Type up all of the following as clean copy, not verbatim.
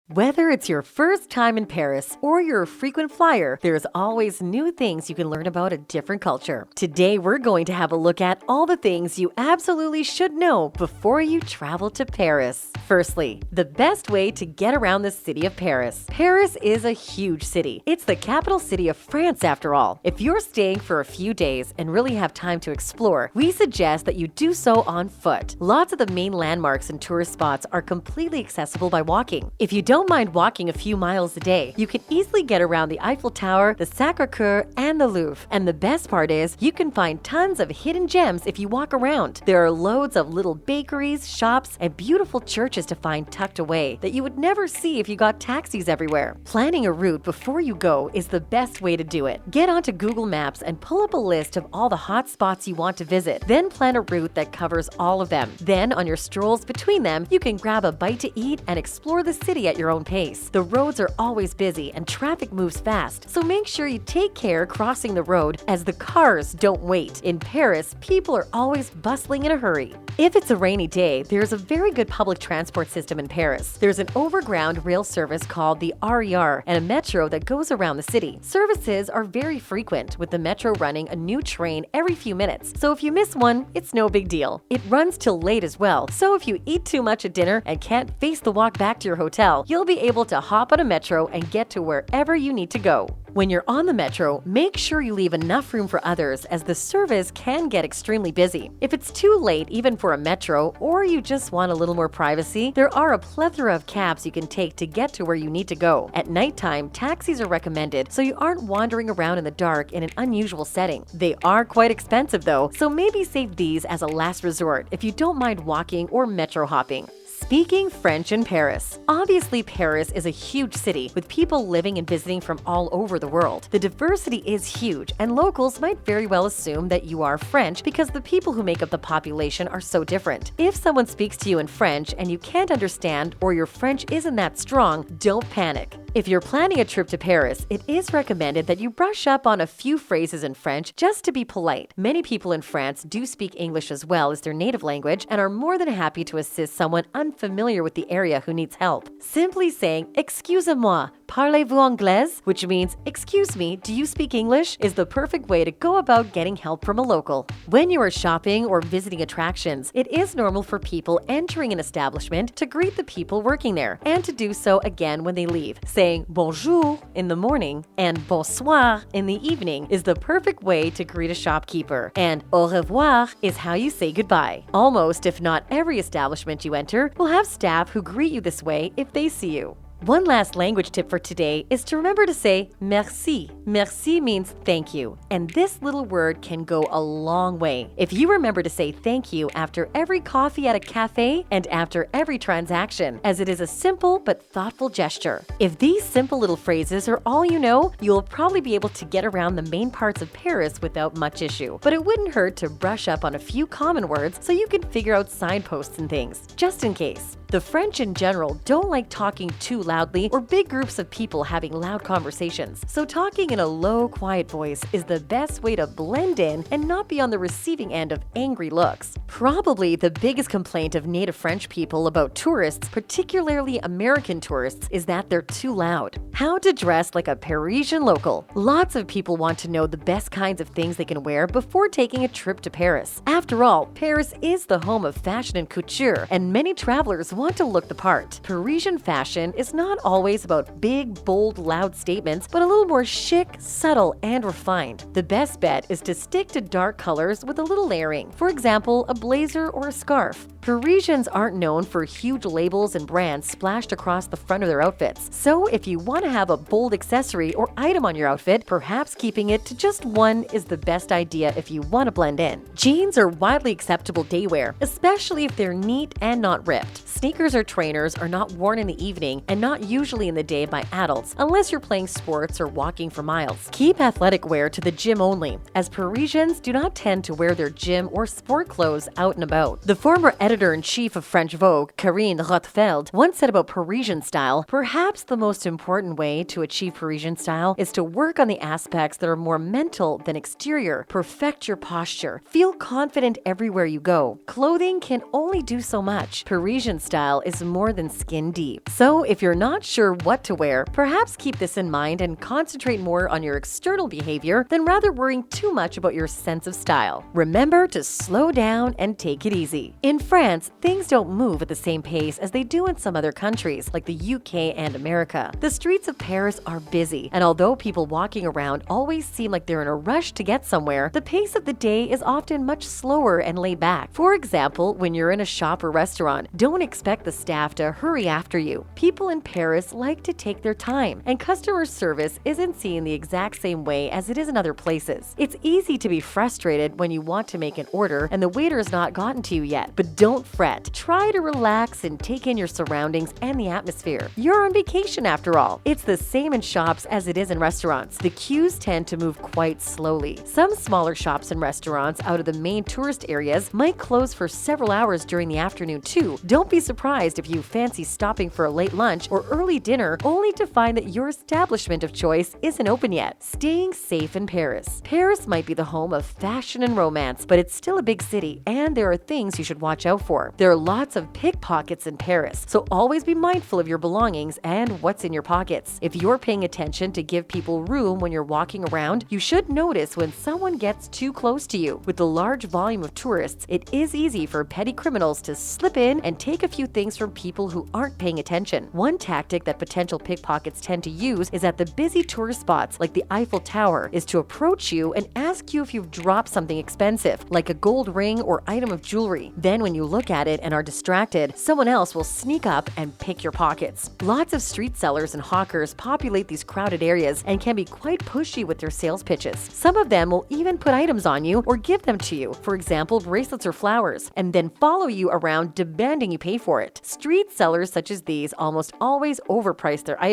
Whether it's your first time in Paris or you're a frequent flyer, there's always new things you can learn about a different culture. Today, we're going to have a look at all the things you absolutely should know before you travel to Paris. Firstly, the best way to get around the city of Paris. Paris is a huge city. It's the capital city of France after all. If you're staying for a few days and really have time to explore, we suggest that you do so on foot. Lots of the main landmarks and tourist spots are completely accessible by walking. If you don't mind walking a few miles a day, you can easily get around the Eiffel Tower, the Sacré-Cœur, and the Louvre. And the best part is, you can find tons of hidden gems if you walk around. There are loads of little bakeries, shops, and beautiful churches to find tucked away that you would never see if you got taxis everywhere. Planning a route before you go is the best way to do it. Get onto Google Maps and pull up a list of all the hot spots you want to visit. Then plan a route that covers all of them. Then, on your strolls between them, you can grab a bite to eat and explore the city at your own pace. The roads are always busy and traffic moves fast, so make sure you take care crossing the road as the cars don't wait. In Paris, people are always bustling in a hurry. If it's a rainy day, there's a very good public transport system in Paris. There's an overground rail service called the RER and a metro that goes around the city. Services are very frequent, with the metro running a new train every few minutes, so if you miss one, it's no big deal. It runs till late as well, so if you eat too much at dinner and can't face the walk back to your hotel, you'll be able to hop on a metro and get to wherever you need to go. When you're on the metro, make sure you leave enough room for others, as the service can get extremely busy. If it's too late even for a metro, or you just want a little more privacy, there are a plethora of cabs you can take to get to where you need to go. At nighttime, taxis are recommended so you aren't wandering around in the dark in an unusual setting. They are quite expensive though, so maybe save these as a last resort if you don't mind walking or metro hopping. Speaking French in Paris. Obviously, Paris is a huge city with people living and visiting from all over the world. The diversity is huge, and locals might very well assume that you are French because the people who make up the population are so different. If someone speaks to you in French and you can't understand, or your French isn't that strong, don't panic. If you're planning a trip to Paris, it is recommended that you brush up on a few phrases in French just to be polite. Many people in France do speak English as well as their native language and are more than happy to assist someone unfamiliar with the area who needs help. Simply saying, "Excusez-moi, parlez-vous anglais?" which means, "Excuse me, do you speak English?" is the perfect way to go about getting help from a local. When you are shopping or visiting attractions, it is normal for people entering an establishment to greet the people working there and to do so again when they leave. Saying bonjour in the morning and bonsoir in the evening is the perfect way to greet a shopkeeper, and au revoir is how you say goodbye. Almost, if not every establishment you enter will have staff who greet you this way if they see you. One last language tip for today is to remember to say merci. Merci means thank you, and this little word can go a long way. If you remember to say thank you after every coffee at a cafe and after every transaction, as it is a simple but thoughtful gesture. If these simple little phrases are all you know, you'll probably be able to get around the main parts of Paris without much issue. But it wouldn't hurt to brush up on a few common words so you can figure out signposts and things, just in case. The French in general don't like talking too loudly or big groups of people having loud conversations, so talking in a low, quiet voice is the best way to blend in and not be on the receiving end of angry looks. Probably the biggest complaint of native French people about tourists, particularly American tourists, is that they're too loud. How to dress like a Parisian local. Lots of people want to know the best kinds of things they can wear before taking a trip to Paris. After all, Paris is the home of fashion and couture, and many travelers want to look the part. Parisian fashion is not always about big, bold, loud statements, but a little more chic, subtle, and refined. The best bet is to stick to dark colors with a little layering. For example, a blazer or a scarf. Parisians aren't known for huge labels and brands splashed across the front of their outfits. So if you want to have a bold accessory or item on your outfit, perhaps keeping it to just one is the best idea if you want to blend in. Jeans are widely acceptable day wear, especially if they're neat and not ripped. Sneakers or trainers are not worn in the evening and not usually in the day by adults unless you're playing sports or walking for miles. Keep athletic wear to the gym only, as Parisians do not tend to wear their gym or sport clothes out and about. The former editor editor-in-chief of French Vogue, Karine Rothfeld, once said about Parisian style, perhaps the most important way to achieve Parisian style is to work on the aspects that are more mental than exterior. Perfect your posture. Feel confident everywhere you go. Clothing can only do so much. Parisian style is more than skin deep. So if you're not sure what to wear, perhaps keep this in mind and concentrate more on your external behavior than rather worrying too much about your sense of style. Remember to slow down and take it easy. In France, things don't move at the same pace as they do in some other countries, like the UK and America. The streets of Paris are busy, and although people walking around always seem like they're in a rush to get somewhere, the pace of the day is often much slower and laid back. For example, when you're in a shop or restaurant, don't expect the staff to hurry after you. People in Paris like to take their time, and customer service isn't seen the exact same way as it is in other places. It's easy to be frustrated when you want to make an order and the waiter has not gotten to you yet, but don't fret. Try to relax and take in your surroundings and the atmosphere. You're on vacation after all. It's the same in shops as it is in restaurants. The queues tend to move quite slowly. Some smaller shops and restaurants out of the main tourist areas might close for several hours during the afternoon too. Don't be surprised if you fancy stopping for a late lunch or early dinner only to find that your establishment of choice isn't open yet. Staying safe in Paris. Paris might be the home of fashion and romance, but it's still a big city, and there are things you should watch out for. There are lots of pickpockets in Paris, so always be mindful of your belongings and what's in your pockets. If you're paying attention to give people room when you're walking around, you should notice when someone gets too close to you. With the large volume of tourists, it is easy for petty criminals to slip in and take a few things from people who aren't paying attention. One tactic that potential pickpockets tend to use is at the busy tourist spots like the Eiffel Tower is to approach you and ask you if you've dropped something expensive, like a gold ring or item of jewelry. Then when you look at it and are distracted, someone else will sneak up and pick your pockets. Lots of street sellers and hawkers populate these crowded areas and can be quite pushy with their sales pitches. Some of them will even put items on you or give them to you, for example, bracelets or flowers, and then follow you around demanding you pay for it. Street sellers such as these almost always overprice their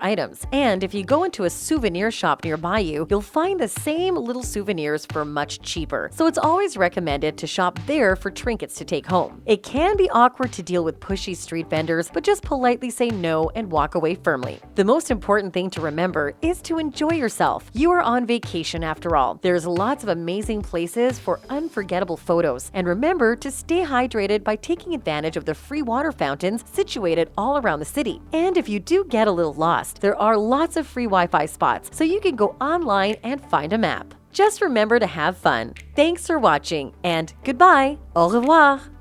items. And if you go into a souvenir shop nearby you, you'll find the same little souvenirs for much cheaper. So it's always recommended to shop there for trinkets to take home. It can be awkward to deal with pushy street vendors, but just politely say no and walk away firmly. The most important thing to remember is to enjoy yourself. You are on vacation after all. There's lots of amazing places for unforgettable photos. And remember to stay hydrated by taking advantage of the free water fountains situated all around the city. And if you do get a little lost, there are lots of free Wi-Fi spots, so you can go online and find a map. Just remember to have fun. Thanks for watching, and goodbye. Au revoir.